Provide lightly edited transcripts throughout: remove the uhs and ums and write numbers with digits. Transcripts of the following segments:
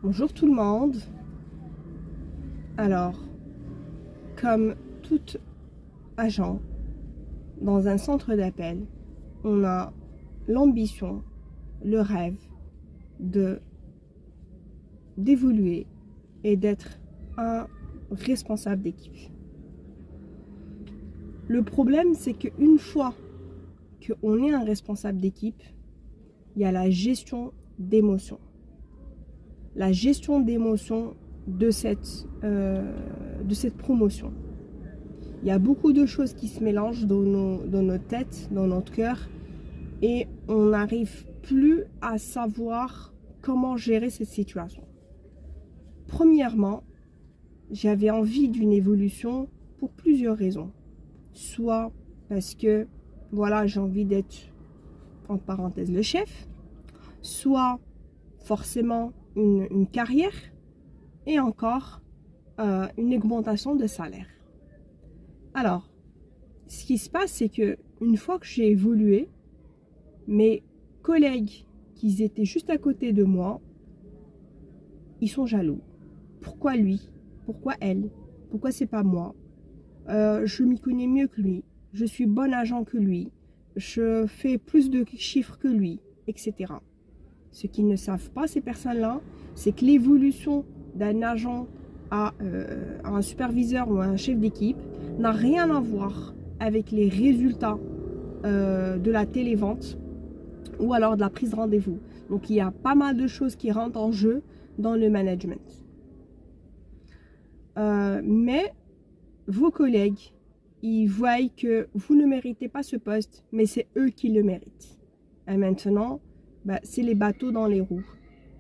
Bonjour tout le monde. Alors, comme tout agent dans un centre d'appel, on a l'ambition, le rêve d'évoluer et d'être un responsable d'équipe. Le problème, c'est qu'une fois qu'on est un responsable d'équipe, il y a la gestion d'émotions. La gestion d'émotions de cette promotion. Il y a beaucoup de choses qui se mélangent dans nos têtes, dans notre cœur, et on n'arrive plus à savoir comment gérer cette situation. Premièrement, j'avais envie d'une évolution pour plusieurs raisons. Soit parce que, voilà, j'ai envie d'être, entre parenthèses, le chef, soit forcément une carrière, et encore une augmentation de salaire. Alors, ce qui se passe, c'est que une fois que j'ai évolué, mes collègues qui étaient juste à côté de moi, ils sont jaloux. Pourquoi lui? Pourquoi elle? Pourquoi c'est pas moi? Je m'y connais mieux que lui. Je suis bon agent que lui. Je fais plus de chiffres que lui, etc. Ce qu'ils ne savent pas, ces personnes-là, c'est que l'évolution d'un agent à un superviseur ou à un chef d'équipe n'a rien à voir avec les résultats de la télévente ou alors de la prise de rendez-vous. Donc, il y a pas mal de choses qui rentrent en jeu dans le management. Mais vos collègues, ils voient que vous ne méritez pas ce poste, mais c'est eux qui le méritent. Et maintenant, c'est les bateaux dans les roues.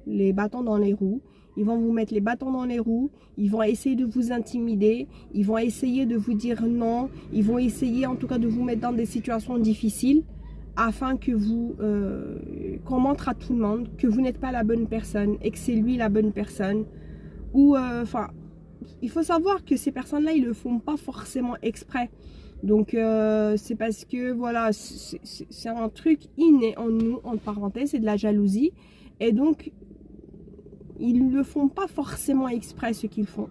Les bâtons dans les roues. Ils vont vous mettre les bâtons dans les roues. Ils vont essayer de vous intimider. Ils vont essayer de vous dire non. Ils vont essayer en tout cas de vous mettre dans des situations difficiles afin que qu'on montre à tout le monde que vous n'êtes pas la bonne personne et que c'est lui la bonne personne. Ou, il faut savoir que ces personnes-là, ils ne le font pas forcément exprès. Donc, c'est parce que, voilà, c'est un truc inné en nous, entre parenthèses, c'est de la jalousie. Et donc, ils ne le font pas forcément exprès, ce qu'ils font.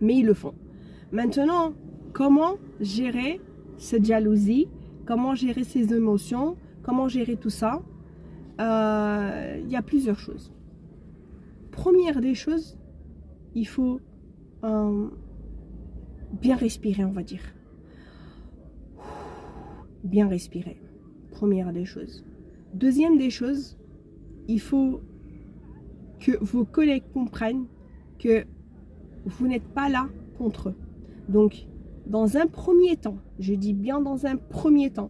Mais ils le font. Maintenant, comment gérer cette jalousie? Comment gérer ces émotions? Comment gérer tout ça? Il y a plusieurs choses. Première des choses, il faut bien respirer, on va dire. Bien respirer. Première des choses. Deuxième des choses, il faut que vos collègues comprennent que vous n'êtes pas là contre eux. Donc, dans un premier temps, je dis bien dans un premier temps,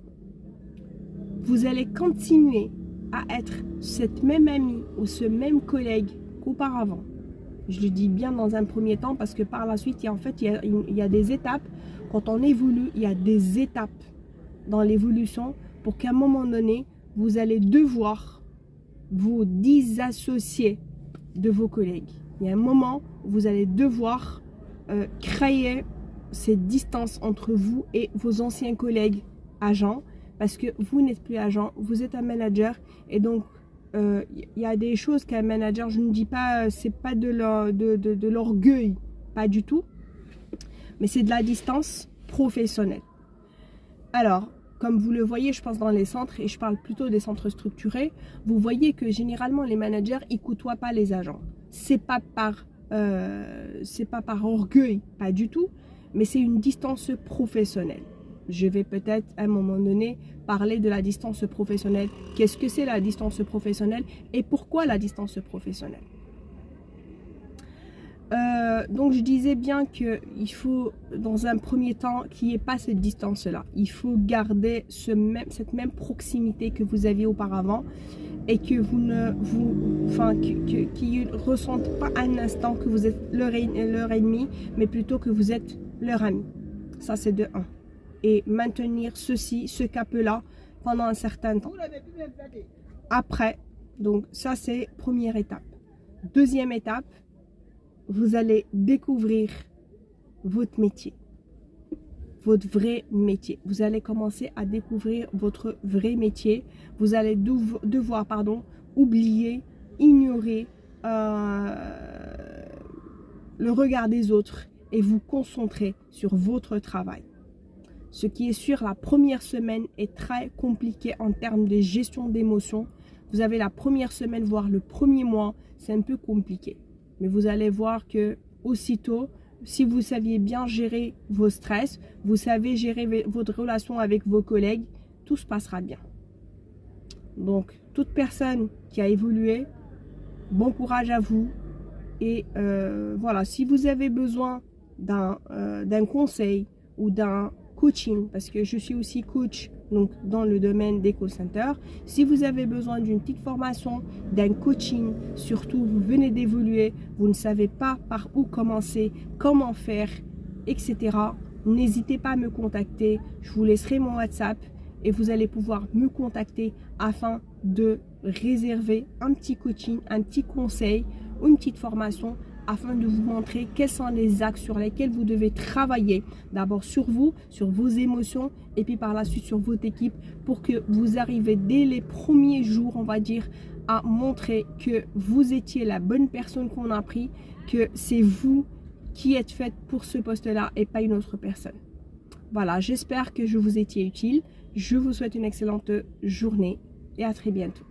vous allez continuer à être cette même amie ou ce même collègue qu'auparavant. Je le dis bien dans un premier temps parce que par la suite, il y a des étapes. Quand on évolue, il y a des étapes dans l'évolution pour qu'à un moment donné, vous allez devoir vous disassocier de vos collègues. Il y a un moment où vous allez devoir créer cette distance entre vous et vos anciens collègues agents parce que vous n'êtes plus agent, vous êtes un manager et donc il y a des choses qu'un manager, je ne dis pas, c'est pas de l'orgueil, pas du tout, mais c'est de la distance professionnelle. Alors, comme vous le voyez, je pense dans les centres, et je parle plutôt des centres structurés, vous voyez que généralement les managers, ils côtoient pas les agents. C'est pas par orgueil, pas du tout, mais c'est une distance professionnelle. Je vais peut-être à un moment donné parler de la distance professionnelle. Qu'est-ce que c'est la distance professionnelle et pourquoi la distance professionnelle? Donc je disais bien qu'il faut dans un premier temps qu'il n'y ait pas cette distance-là. Il faut garder cette même proximité que vous aviez auparavant et que qu'ils ne ressentent pas un instant que vous êtes leur ennemi, mais plutôt que vous êtes leur ami. Ça c'est de 1. Et maintenir ce cap-là pendant un certain temps. Après, donc ça c'est première étape. Deuxième étape, vous allez découvrir votre métier, votre vrai métier. Vous allez commencer à découvrir votre vrai métier. Vous allez devoir, oublier, ignorer le regard des autres et vous concentrer sur votre travail. Ce qui est sûr, la première semaine est très compliquée en termes de gestion d'émotions. Vous avez la première semaine, voire le premier mois, c'est un peu compliqué. Mais vous allez voir que aussitôt, si vous saviez bien gérer vos stress, vous savez gérer votre relation avec vos collègues, tout se passera bien. Donc, toute personne qui a évolué, bon courage à vous. Et voilà, si vous avez besoin d'un conseil ou d'un coaching, parce que je suis aussi coach donc dans le domaine des call centers, si vous avez besoin d'une petite formation, d'un coaching, surtout vous venez d'évoluer, vous ne savez pas par où commencer, comment faire, etc., n'hésitez pas à me contacter. Je vous laisserai mon WhatsApp et vous allez pouvoir me contacter afin de réserver un petit coaching, un petit conseil ou une petite formation afin de vous montrer quels sont les axes sur lesquels vous devez travailler. D'abord sur vous, sur vos émotions et puis par la suite sur votre équipe pour que vous arrivez dès les premiers jours, on va dire, à montrer que vous étiez la bonne personne qu'on a pris, que c'est vous qui êtes faite pour ce poste-là et pas une autre personne. Voilà, j'espère que je vous étais utile. Je vous souhaite une excellente journée et à très bientôt.